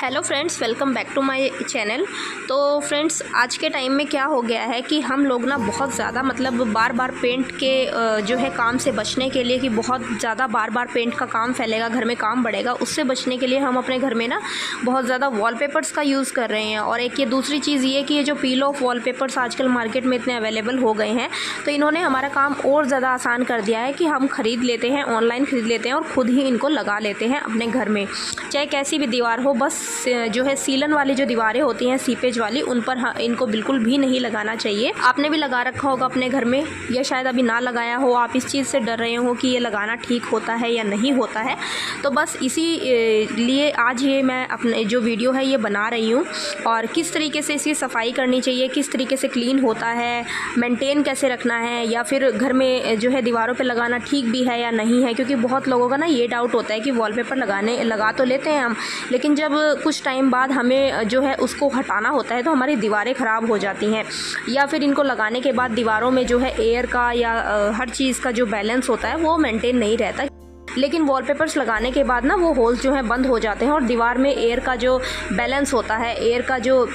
Hello friends, welcome back to my channel. तो friends, आज के टाइम में क्या हो गया है कि हम लोग ना बहुत ज़्यादा बार बार पेंट के जो है काम से बचने के लिए कि बहुत ज़्यादा बार बार पेंट का काम फैलेगा, घर में काम बढ़ेगा, उससे बचने के लिए हम अपने घर में ना बहुत ज़्यादा वॉलपेपर्स का यूज़ कर रहे हैं। और एक ये दूसरी चीज़ ये कि ये जो पील ऑफ वॉलपेपर्स आजकल मार्केट में इतने अवेलेबल हो गए हैं, तो इन्होंने हमारा काम और ज़्यादा आसान कर दिया है कि हम ख़रीद लेते हैं, ऑनलाइन ख़रीद लेते हैं और ख़ुद ही इनको लगा लेते हैं अपने घर में। चाहे कैसी भी दीवार हो, बस जो है सीलन वाली जो दीवारें होती हैं, सीपेज वाली, उन पर इनको बिल्कुल भी नहीं लगाना चाहिए। आपने भी लगा रखा होगा अपने घर में, या शायद अभी ना लगाया हो, आप इस चीज़ से डर रहे हो कि ये लगाना ठीक होता है या नहीं होता है। तो बस इसी लिए आज ये मैं अपने जो वीडियो है ये बना रही हूँ, और किस तरीके से इसकी सफाई करनी चाहिए, किस तरीके से क्लीन होता है, मेंटेन कैसे रखना है, या फिर घर में जो है दीवारों पे लगाना ठीक भी है या नहीं है। क्योंकि बहुत लोगों का ना ये डाउट होता है कि वॉलपेपर लगा तो लेते हैं हम, लेकिन जब कुछ टाइम बाद हमें जो है उसको हटाना होता है तो हमारी दीवारें ख़राब हो जाती हैं, या फिर इनको लगाने के बाद दीवारों में जो है एयर का या हर चीज़ का जो बैलेंस होता है वो मेंटेन नहीं रहता। लेकिन वॉलपेपर्स लगाने के बाद ना वो होल्स जो हैं बंद हो जाते हैं और दीवार में एयर का जो बैलेंस होता है, एयर का जो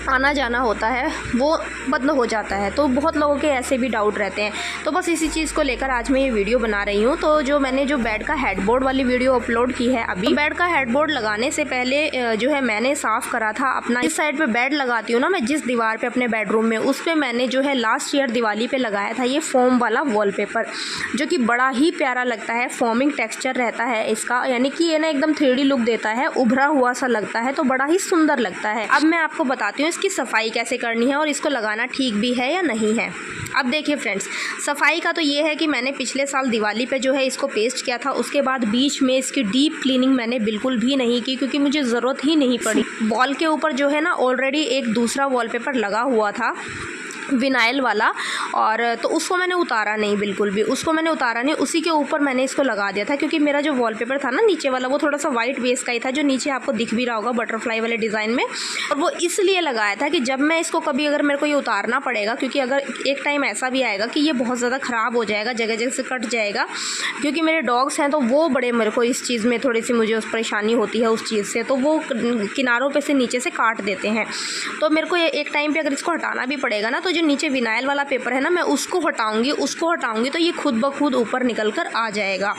आना जाना होता है, वो बंद हो जाता है। तो बहुत लोगों के ऐसे भी डाउट रहते हैं। तो बस इसी चीज़ को लेकर आज मैं ये वीडियो बना रही हूँ। तो मैंने जो बेड का हेडबोर्ड वाली वीडियो अपलोड की है अभी, बेड का हेडबोर्ड लगाने से पहले जो है मैंने साफ़ करा था अपना, जिस साइड पे बेड लगाती हूँ ना मैं, जिस दीवार पे अपने बेडरूम में, उस पर मैंने जो है लास्ट ईयर दिवाली पे लगाया था ये फोम वाला वॉलपेपर, जो कि बड़ा ही प्यारा लगता है। फोमिंग टेक्स्चर रहता है इसका, यानी कि ये ना एकदम 3D लुक देता है, उभरा हुआ सा लगता है, तो बड़ा ही सुंदर लगता है। अब मैं आपको बताती हूँ इसकी सफाई कैसे करनी है और इसको लगाना ठीक भी है या नहीं है। अब देखिए फ्रेंड्स, सफाई का तो ये है कि मैंने पिछले साल दिवाली पे जो है इसको पेस्ट किया था, उसके बाद बीच में इसकी डीप क्लीनिंग मैंने बिल्कुल भी नहीं की, क्योंकि मुझे ज़रूरत ही नहीं पड़ी। वॉल के ऊपर जो है ना ऑलरेडी एक दूसरा वॉलपेपर लगा हुआ था, विनाइल वाला, और तो उसको मैंने उतारा नहीं, बिल्कुल भी उसको मैंने उतारा नहीं, उसी के ऊपर मैंने इसको लगा दिया था। क्योंकि मेरा जो वॉलपेपर था ना नीचे वाला, वो थोड़ा सा वाइट बेस का ही था, जो नीचे आपको दिख भी रहा होगा बटरफ्लाई वाले डिज़ाइन में। और वो इसलिए लगाया था कि जब मैं इसको कभी अगर मेरे को ये उतारना पड़ेगा, क्योंकि अगर एक टाइम ऐसा भी आएगा कि ये बहुत ज़्यादा ख़राब हो जाएगा, जगह जगह से कट जाएगा, क्योंकि मेरे डॉग्स हैं तो वो बड़े, मेरे को इस चीज़ में थोड़ी सी मुझे उस परेशानी होती है उस चीज़ से, तो वो किनारों पर से नीचे से काट देते हैं। तो मेरे को एक टाइम पर अगर इसको हटाना भी पड़ेगा ना, तो जो नीचे विनाइल वाला पेपर है ना, मैं उसको हटाऊंगी तो ये खुद ब खुद ऊपर निकल कर आ जाएगा।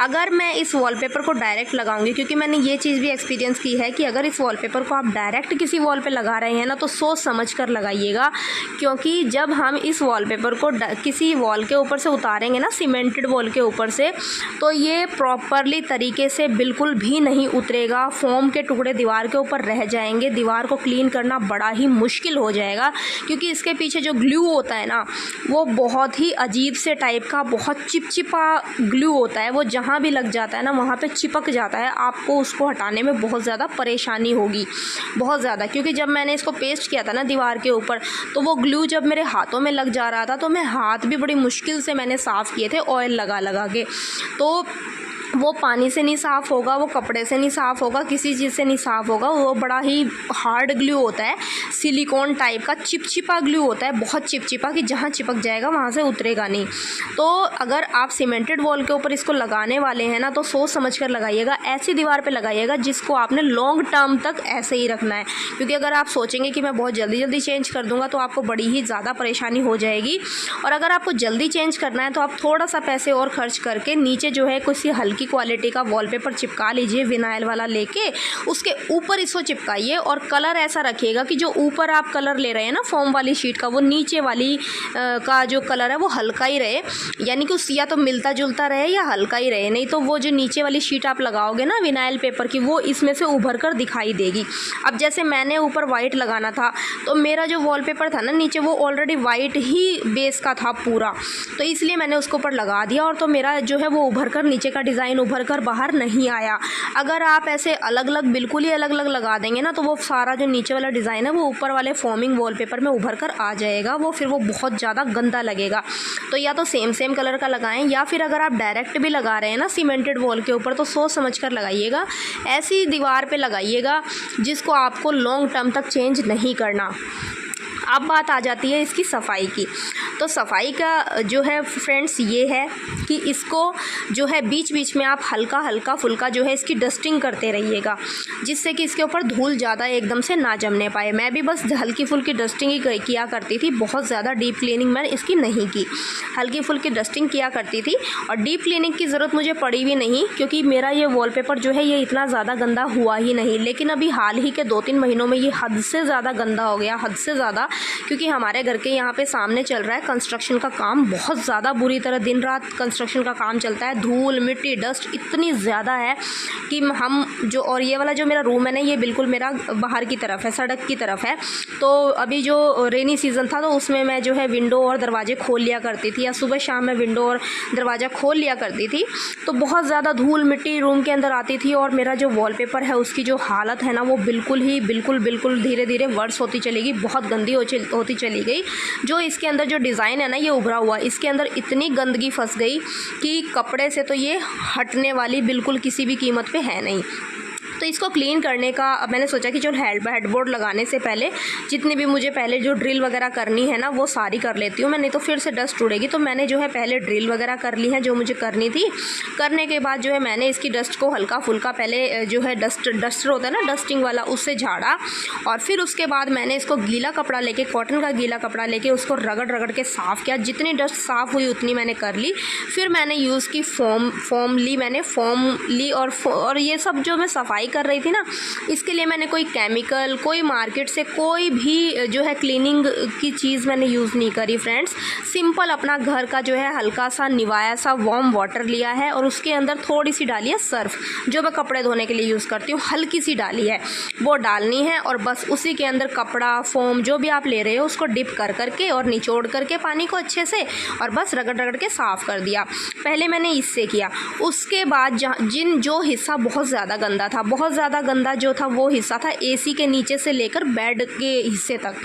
अगर मैं इस वॉलपेपर को डायरेक्ट लगाऊंगी, क्योंकि मैंने ये चीज़ भी एक्सपीरियंस की है कि अगर इस वॉलपेपर को आप डायरेक्ट किसी वॉल पे लगा रहे हैं ना, तो सोच समझ कर लगाइएगा। क्योंकि जब हम इस वॉलपेपर को किसी वॉल के ऊपर से उतारेंगे ना, सीमेंटेड वॉल के ऊपर से, तो ये प्रॉपरली तरीके से बिल्कुल भी नहीं उतरेगा। फोम के टुकड़े दीवार के ऊपर रह जाएंगे, दीवार को क्लीन करना बड़ा ही मुश्किल हो जाएगा। क्योंकि इसके पीछे जो ग्लू होता है ना, वो बहुत ही अजीब से टाइप का, बहुत चिपचिपा ग्लू होता है। वो जहाँ भी लग जाता है ना वहाँ पे चिपक जाता है, आपको उसको हटाने में बहुत ज़्यादा परेशानी होगी, बहुत ज़्यादा। क्योंकि जब मैंने इसको पेस्ट किया था ना दीवार के ऊपर, तो वो ग्लू जब मेरे हाथों में लग जा रहा था, तो मैं हाथ भी बड़ी मुश्किल से मैंने साफ़ किए थे ऑयल लगा लगा के। तो वो पानी से नहीं साफ़ होगा, वो कपड़े से नहीं साफ़ होगा, किसी चीज़ से नहीं साफ़ होगा। वो बड़ा ही हार्ड ग्लू होता है, सिलिकॉन टाइप का चिपचिपा ग्लू होता है, बहुत चिपचिपा, कि जहाँ चिपक जाएगा वहाँ से उतरेगा नहीं। तो अगर आप सीमेंटेड वॉल के ऊपर इसको लगाने वाले हैं ना, तो सोच समझ कर लगाइएगा, ऐसी दीवार पे लगाइएगा जिसको आपने लॉन्ग टर्म तक ऐसे ही रखना है। क्योंकि अगर आप सोचेंगे कि मैं बहुत जल्दी जल्दी चेंज कर दूँगा, तो आपको बड़ी ही ज़्यादा परेशानी हो जाएगी। और अगर आपको जल्दी चेंज करना है तो आप थोड़ा सा पैसे और खर्च करके नीचे जो है किसी हल्की क्वालिटी का वॉलपेपर चिपका लीजिए, विनाइल वाला लेके उसके ऊपर इसको चिपकाइए। और कलर ऐसा रखिएगा कि जो ऊपर आप कलर ले रहे हैं ना फोम वाली शीट का, वो नीचे वाली का जो कलर है वो हल्का ही रहे, यानी कि या तो मिलता जुलता रहे या हल्का ही रहे। नहीं तो वो जो नीचे वाली शीट आप लगाओगे ना विनाइल पेपर की, वो इसमें से उभर कर दिखाई देगी। अब जैसे मैंने ऊपर वाइट लगाना था, तो मेरा जो वॉलपेपर था ना नीचे, वो ऑलरेडी वाइट ही बेस का था पूरा, तो इसलिए मैंने उसके ऊपर लगा दिया, और तो मेरा जो है वो उभर कर नीचे का डिज़ाइन उभर कर बाहर नहीं आया। अगर आप ऐसे अलग अलग, बिल्कुल ही अलग अलग लगा देंगे ना, तो वो सारा जो नीचे वाला डिज़ाइन है वो ऊपर वाले फोमिंग वॉलपेपर में उभर कर आ जाएगा, वो फिर वो बहुत ज़्यादा गंदा लगेगा। तो या तो सेम कलर का लगाएं, या फिर अगर आप डायरेक्ट भी लगा रहे हैं ना सीमेंटेड वॉल के ऊपर, तो सोच समझ कर लगाइएगा, ऐसी दीवार पे लगाइएगा जिसको आपको लॉन्ग टर्म तक चेंज नहीं करना। अब बात आ जाती है इसकी सफाई की। तो सफाई का जो है फ्रेंड्स ये है कि इसको जो है बीच बीच में आप हल्का फुल्का जो है इसकी डस्टिंग करते रहिएगा, जिससे कि इसके ऊपर धूल ज़्यादा एकदम से ना जमने पाए। मैं भी बस हल्की फुल्की डस्टिंग ही किया करती थी, बहुत ज़्यादा डीप क्लीनिंग मैंने इसकी नहीं की, हल्की फुल्की डस्टिंग किया करती थी और डीप क्लीनिंग की ज़रूरत मुझे पड़ी भी नहीं, क्योंकि मेरा ये वॉलपेपर जो है ये इतना ज़्यादा गंदा हुआ ही नहीं। लेकिन अभी हाल ही के 2-3 महीनों में ये हद से ज़्यादा गंदा हो गया, हद से ज़्यादा, क्योंकि हमारे घर के यहाँ पे सामने चल रहा है कंस्ट्रक्शन का काम, बहुत ज़्यादा बुरी तरह दिन रात कंस्ट्रक्शन का काम चलता है। धूल मिट्टी डस्ट इतनी ज़्यादा है कि हम जो, और ये वाला जो मेरा रूम है ना ये बिल्कुल मेरा बाहर की तरफ है, सड़क की तरफ है। तो अभी जो रेनी सीज़न था तो उसमें मैं जो है विंडो और दरवाजे खोल लिया करती थी, या सुबह शाम में विंडो और दरवाज़ा खोल लिया करती थी। तो बहुत ज़्यादा धूल मिट्टी रूम के अंदर आती थी और मेरा जो वॉलपेपर है उसकी जो हालत है ना वो बिल्कुल धीरे धीरे वर्स होती चलेगी, बहुत गंदी होती चली गई। जो इसके अंदर जो डिज़ाइन है ना ये उभरा हुआ, इसके अंदर इतनी गंदगी फंस गई कि कपड़े से तो ये हटने वाली बिल्कुल किसी भी कीमत पे है नहीं। तो इसको क्लीन करने का अब मैंने सोचा कि जो हेडबोर्ड लगाने से पहले जितनी भी मुझे पहले जो ड्रिल वगैरह करनी है ना वो सारी कर लेती हूँ मैं, नहीं तो फिर से डस्ट उड़ेगी। तो मैंने जो है पहले ड्रिल वगैरह कर ली है जो मुझे करनी थी। करने के बाद जो है मैंने इसकी डस्ट को हल्का फुल्का पहले जो है डस्टर होता है ना डस्टिंग वाला, उससे झाड़ा, और फिर उसके बाद मैंने इसको गीला कपड़ा लेके, कॉटन का गीला कपड़ा लेके उसको रगड़ के साफ़ किया। जितनी डस्ट साफ़ हुई उतनी मैंने कर ली। फिर मैंने यूज़ की फोम ली और ये सब जो मैं सफाई कर रही थी ना, इसके लिए मैंने कोई केमिकल, कोई मार्केट से कोई भी जो है क्लीनिंग की चीज़ मैंने यूज़ नहीं करी फ्रेंड्स। सिंपल अपना घर का जो है हल्का सा निवाया सा वार्म वाटर लिया है और उसके अंदर थोड़ी सी डाली है सर्फ, जो मैं कपड़े धोने के लिए यूज़ करती हूँ, हल्की सी डाली है, वो डालनी है। और बस उसी के अंदर कपड़ा फोम जो भी आप ले रहे हो उसको डिप करके और निचोड़ करके पानी को अच्छे से और बस रगड़ के साफ़ कर दिया। पहले मैंने इससे किया। उसके बाद जो हिस्सा बहुत ज़्यादा गंदा था, बहुत ज़्यादा गंदा जो था वो हिस्सा था एसी के नीचे से लेकर बेड के हिस्से तक,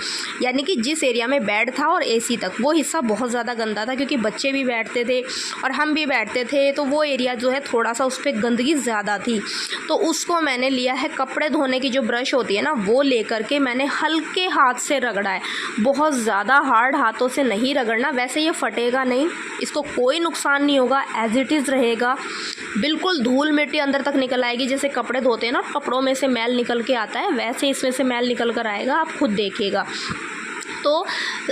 यानी कि जिस एरिया में बेड था और एसी तक, वो हिस्सा बहुत ज़्यादा गंदा था, क्योंकि बच्चे भी बैठते थे और हम भी बैठते थे। तो वो एरिया जो है थोड़ा सा उस पर गंदगी ज़्यादा थी। तो उसको मैंने लिया है, कपड़े धोने की जो ब्रश होती है ना वो लेकर के मैंने हल्के हाथ से रगड़ा है, बहुत ज़्यादा हार्ड हाथों से नहीं रगड़ना। वैसे ये फटेगा नहीं, इसको कोई नुकसान नहीं होगा, एज इट इज़ रहेगा। बिल्कुल धूल मिट्टी अंदर तक निकल आएगी, जैसे कपड़े धोते हैं ना कपड़ों में से मैल निकल के आता है, वैसे इसमें से मैल निकल कर आएगा, आप खुद देखिएगा। तो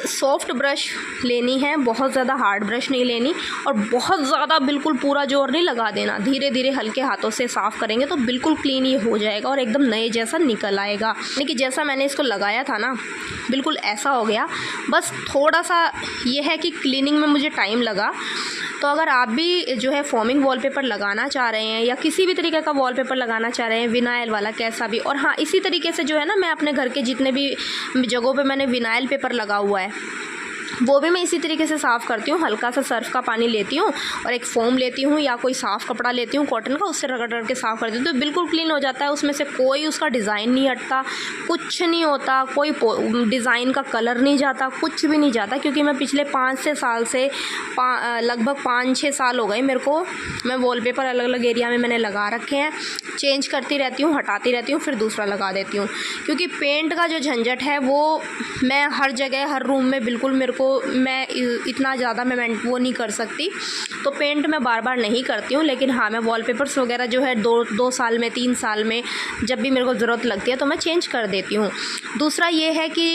सॉफ्ट ब्रश लेनी है, बहुत ज़्यादा हार्ड ब्रश नहीं लेनी, और बहुत ज़्यादा बिल्कुल पूरा जोर नहीं लगा देना। धीरे धीरे हल्के हाथों से साफ़ करेंगे तो बिल्कुल क्लीन ये हो जाएगा और एकदम नए जैसा निकल आएगा। यानी कि जैसा मैंने इसको लगाया था ना बिल्कुल ऐसा हो गया। बस थोड़ा सा ये है कि क्लीनिंग में मुझे टाइम लगा। तो अगर आप भी जो है फोमिंग वॉलपेपर लगाना चाह रहे हैं या किसी भी तरीके का वॉलपेपर लगाना चाह रहे हैं, विनाइल वाला कैसा भी, और हाँ इसी तरीके से जो है ना मैं अपने घर के जितने भी जगहों पे मैंने विनाइल पेपर लगा हुआ है वो भी मैं इसी तरीके से साफ़ करती हूँ। हल्का सा सर्फ का पानी लेती हूँ और एक फ़ोम लेती हूँ या कोई साफ़ कपड़ा लेती हूँ कॉटन का, उससे रगड़ के साफ़ करती हूँ तो बिल्कुल क्लीन हो जाता है। उसमें से कोई उसका डिज़ाइन नहीं हटता, कुछ नहीं होता, कोई डिज़ाइन का कलर नहीं जाता, कुछ भी नहीं जाता। क्योंकि मैं पिछले 5-6 साल से लगभग 5-6 साल हो गए मेरे को, मैं वॉलपेपर अलग अलग एरिया में मैंने लगा रखे हैं, चेंज करती रहती हूँ, हटाती रहती हूँ, फिर दूसरा लगा देती हूँ। क्योंकि पेंट का जो झंझट है वो मैं हर जगह हर रूम में बिल्कुल मेरे को मैं इतना ज़्यादा मैं वो नहीं कर सकती, तो पेंट मैं बार बार नहीं करती हूँ। लेकिन हाँ मैं वॉलपेपर्स वगैरह जो है 2 साल में 3 साल में जब भी मेरे को ज़रूरत लगती है तो मैं चेंज कर देती हूँ। दूसरा ये है कि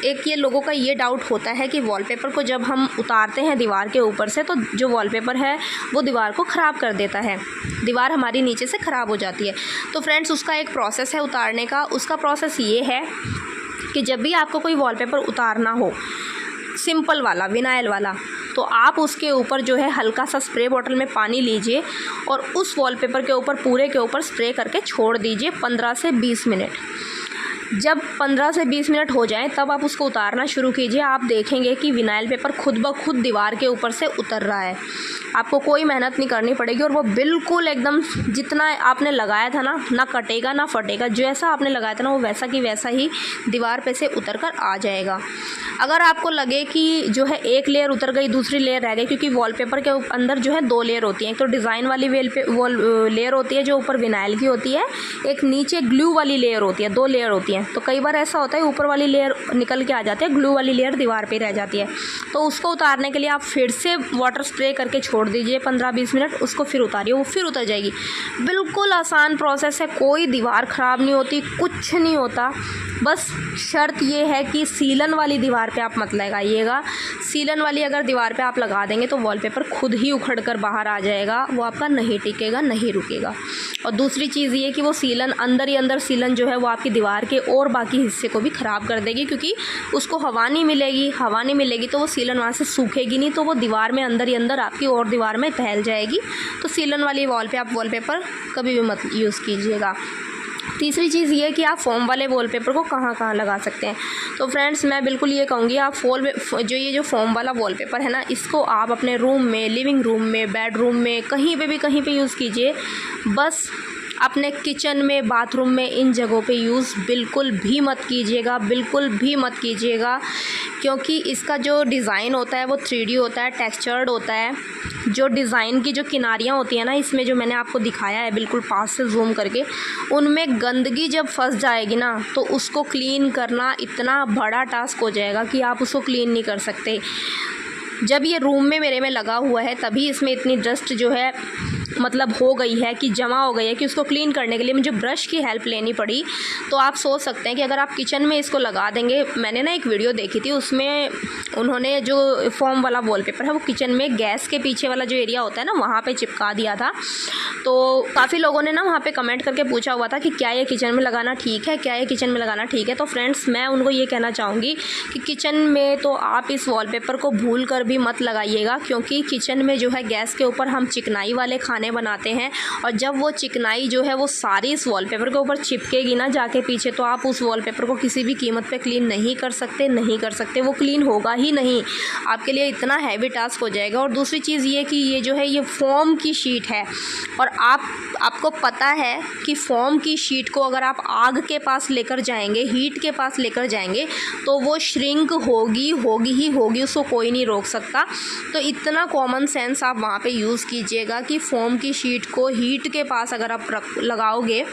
एक ये लोगों का ये डाउट होता है कि वॉलपेपर को जब हम उतारते हैं दीवार के ऊपर से तो जो वॉलपेपर है वो दीवार को ख़राब कर देता है, दीवार हमारी नीचे से ख़राब हो जाती है। तो फ्रेंड्स उसका एक प्रोसेस है उतारने का। उसका प्रोसेस ये है कि जब भी आपको कोई वॉलपेपर उतारना हो, सिंपल वाला विनाइल वाला, तो आप उसके ऊपर जो है हल्का सा स्प्रे बॉटल में पानी लीजिए और उस वॉलपेपर के ऊपर पूरे के ऊपर स्प्रे करके छोड़ दीजिए 15 से 20 मिनट। जब 15 से 20 मिनट हो जाए तब आप उसको उतारना शुरू कीजिए। आप देखेंगे कि विनाइल पेपर खुद ब खुद दीवार के ऊपर से उतर रहा है। आपको कोई मेहनत नहीं करनी पड़ेगी और वो बिल्कुल एकदम जितना आपने लगाया था ना कटेगा ना फटेगा। जैसा आपने लगाया था ना वो वैसा की वैसा ही दीवार पे से उतर कर आ जाएगा। अगर आपको लगे कि जो है एक लेयर उतर गई दूसरी लेयर रह गई, क्योंकि वॉलपेपर के अंदर जो है 2 लेयर होती हैं। एक तो डिज़ाइन वाली लेयर होती है जो ऊपर विनाइल की होती है, एक नीचे ग्लू वाली लेयर होती है, 2 लेयर होती हैं। तो कई बार ऐसा होता है ऊपर वाली लेयर निकल के आ जाती है, ग्लू वाली लेयर दीवार पे रह जाती है। तो उसको उतारने के लिए आप फिर से वाटर स्प्रे करके छोड़ दीजिए 15-20 मिनट, उसको फिर उतारिए, वो फिर उतर जाएगी। बिल्कुल आसान प्रोसेस है, कोई दीवार ख़राब नहीं होती, कुछ नहीं होता। बस शर्त ये है कि सीलन वाली दीवार पे आप मत लगाइएगा। सीलन वाली अगर दीवार पे आप लगा देंगे तो वॉलपेपर खुद ही उखड़ कर बाहर आ जाएगा, वो आपका नहीं टिकेगा, नहीं रुकेगा। और दूसरी चीज़ ये कि वो सीलन अंदर ही अंदर सीलन जो है वो आपकी दीवार के और बाकी हिस्से को भी ख़राब कर देगी, क्योंकि उसको हवा नहीं मिलेगी तो वो सीलन वहाँ से सूखेगी नहीं, तो वो दीवार में अंदर ही अंदर आपकी और दीवार में फैल जाएगी। तो सीलन वाली वॉल पे आप वॉलपेपर कभी भी मत यूज़ कीजिएगा। तीसरी चीज़ ये कि आप फोम वाले वॉलपेपर को कहाँ लगा सकते हैं। तो फ्रेंड्स मैं बिल्कुल ये कहूँगी, आप जो फोम वाला वॉलपेपर है ना, इसको आप अपने रूम में, लिविंग रूम में, बेडरूम में, कहीं पे यूज़ कीजिए। बस अपने किचन में, बाथरूम में, इन जगहों पे यूज़ बिल्कुल भी मत कीजिएगा, क्योंकि इसका जो डिज़ाइन होता है वो 3D होता है, टेक्सचर्ड होता है। जो डिज़ाइन की जो किनारियाँ होती हैं ना, इसमें जो मैंने आपको दिखाया है बिल्कुल पास से जूम करके, उनमें गंदगी जब फंस जाएगी ना तो उसको क्लीन करना इतना बड़ा टास्क हो जाएगा कि आप उसको क्लीन नहीं कर सकते। जब ये रूम में मेरे में लगा हुआ है तभी इसमें इतनी डस्ट जो है मतलब हो गई है कि जमा हो गई है कि उसको क्लीन करने के लिए मुझे ब्रश की हेल्प लेनी पड़ी। तो आप सोच सकते हैं कि अगर आप किचन में इसको लगा देंगे, मैंने ना एक वीडियो देखी थी, उसमें उन्होंने जो फोम वाला वॉलपेपर है वो किचन में गैस के पीछे वाला जो एरिया होता है ना वहाँ पे चिपका दिया था। तो काफ़ी लोगों ने ना वहाँ पे कमेंट करके पूछा हुआ था कि क्या ये किचन में लगाना ठीक है, तो फ्रेंड्स मैं उनको ये कहना चाहूँगी कि किचन में तो आप इस वॉलपेपर को भूल कर भी मत लगाइएगा, क्योंकि किचन में जो है गैस के ऊपर हम चिकनाई वाले खाने बनाते हैं, और जब वो चिकनाई जो है वो सारी इस वॉलपेपर के ऊपर चिपकेगी ना जाके पीछे, तो आप उस वॉलपेपर को किसी भी कीमत पे क्लीन नहीं कर सकते, वो क्लीन होगा ही नहीं, आपके लिए इतना हैवी टास्क हो जाएगा। और दूसरी चीज़ ये कि ये जो है ये फोम की शीट है, और आपको पता है कि फोम की शीट को अगर आप आग के पास लेकर जाएंगे, हीट के पास लेकर जाएंगे, तो वो श्रिंक होगी, उसको कोई नहीं रोक सकता। तो इतना कॉमन सेंस आप वहाँ पे यूज़ कीजिएगा कि फोम की शीट को हीट के पास अगर आप लगाओगे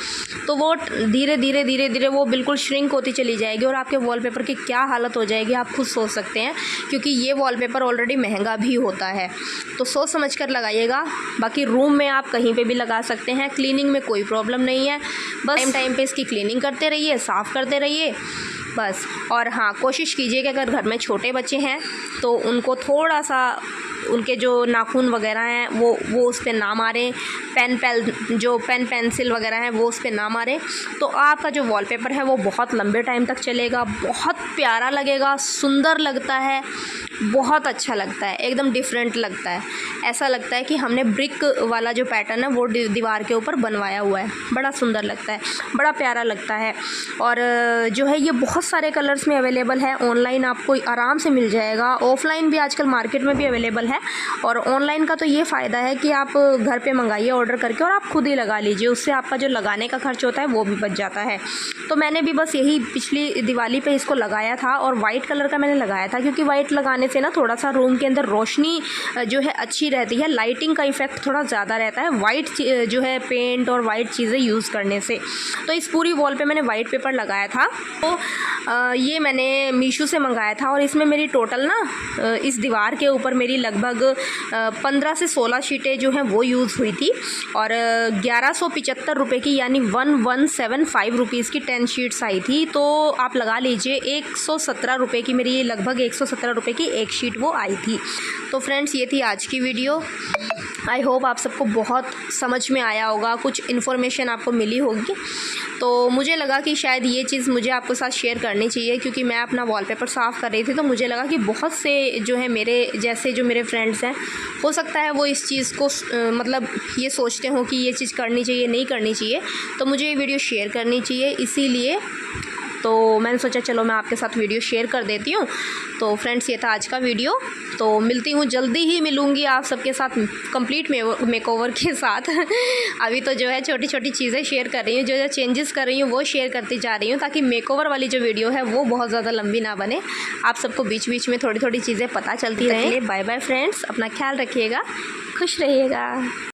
तो वो धीरे वो बिल्कुल श्रिंक होती चली जाएगी, और आपके वॉलपेपर की क्या हालत हो जाएगी आप खुद सोच सकते हैं, क्योंकि ये वॉलपेपर ऑलरेडी महंगा भी होता है। तो सोच समझ कर लगाइएगा। बाकी रूम में आप कहीं पे भी लगा सकते हैं, क्लीनिंग में कोई प्रॉब्लम नहीं है, बस टाइम पे इसकी क्लीनिंग करते रहिए, साफ़ करते रहिए बस। और हाँ, कोशिश कीजिए कि अगर घर में छोटे बच्चे हैं तो उनको थोड़ा सा उनके जो नाखून वगैरह हैं वो उस पर ना मारें, पेन पेंसिल वगैरह हैं वो उस पर ना मारें, तो आपका जो वॉलपेपर है वो बहुत लंबे टाइम तक चलेगा, बहुत प्यारा लगेगा, सुंदर लगता है, बहुत अच्छा लगता है, एकदम डिफरेंट लगता है। ऐसा लगता है कि हमने ब्रिक वाला जो पैटर्न है वो दीवार के ऊपर बनवाया हुआ है, बड़ा सुंदर लगता है, बड़ा प्यारा लगता है। और जो है ये बहुत सारे कलर्स में अवेलेबल है, ऑनलाइन आपको आराम से मिल जाएगा, ऑफलाइन भी आजकल मार्केट में भी अवेलेबल है। और ऑनलाइन का तो ये फ़ायदा है कि आप घर पे मंगाइए ऑर्डर करके और आप खुद ही लगा लीजिए, उससे आपका जो लगाने का खर्च होता है वो भी बच जाता है। तो मैंने भी बस यही पिछली दिवाली पे इसको लगाया था, और वाइट कलर का मैंने लगाया था क्योंकि वाइट लगाने से ना थोड़ा सा रूम के अंदर रोशनी जो है अच्छी रहती है, लाइटिंग का इफ़ेक्ट थोड़ा ज़्यादा रहता है वाइट जो है पेंट और वाइट चीज़ें यूज़ करने से। तो इस पूरी वॉल पे मैंने वाइट पेपर लगाया था। तो ये मैंने मीशो से मंगाया था, और इसमें मेरी टोटल ना इस दीवार के ऊपर मेरी लगभग 15 से 16 शीटें जो हैं वो यूज़ हुई थी, और 1175 रुपये की यानी 1175 रुपीज़ की 10 शीट्स आई थी। तो आप लगा लीजिए 117 रुपये की मेरी लगभग 117 रुपये की एक शीट वो आई थी। तो फ्रेंड्स ये थी आज की वीडियो। आई होप आप सबको बहुत समझ में आया होगा, कुछ इन्फॉर्मेशन आपको मिली होगी। तो मुझे लगा कि शायद ये चीज़ मुझे आपके साथ शेयर करनी चाहिए, क्योंकि मैं अपना वॉलपेपर साफ़ कर रही थी तो मुझे लगा कि बहुत से जो है मेरे जैसे जो मेरे फ्रेंड्स हैं, हो सकता है वो इस चीज़ को मतलब ये सोचते हों कि ये चीज़ करनी चाहिए नहीं करनी चाहिए, तो मुझे ये वीडियो शेयर करनी चाहिए। इसीलिए तो मैंने सोचा चलो मैं आपके साथ वीडियो शेयर कर देती हूँ। तो फ्रेंड्स ये था आज का वीडियो, तो मिलती हूँ जल्दी ही मिलूँगी आप सबके साथ कंप्लीट मेकओवर के साथ। अभी तो जो है छोटी छोटी चीज़ें शेयर कर रही हूँ, जो चेंजेस कर रही हूँ वो शेयर करती जा रही हूँ, ताकि मेकओवर वाली जो वीडियो है वो बहुत ज़्यादा लंबी ना बने, आप सबको बीच बीच में थोड़ी थोड़ी चीज़ें पता चलती रहे। बाय बाय फ्रेंड्स, अपना ख्याल रखिएगा, खुश रहिएगा।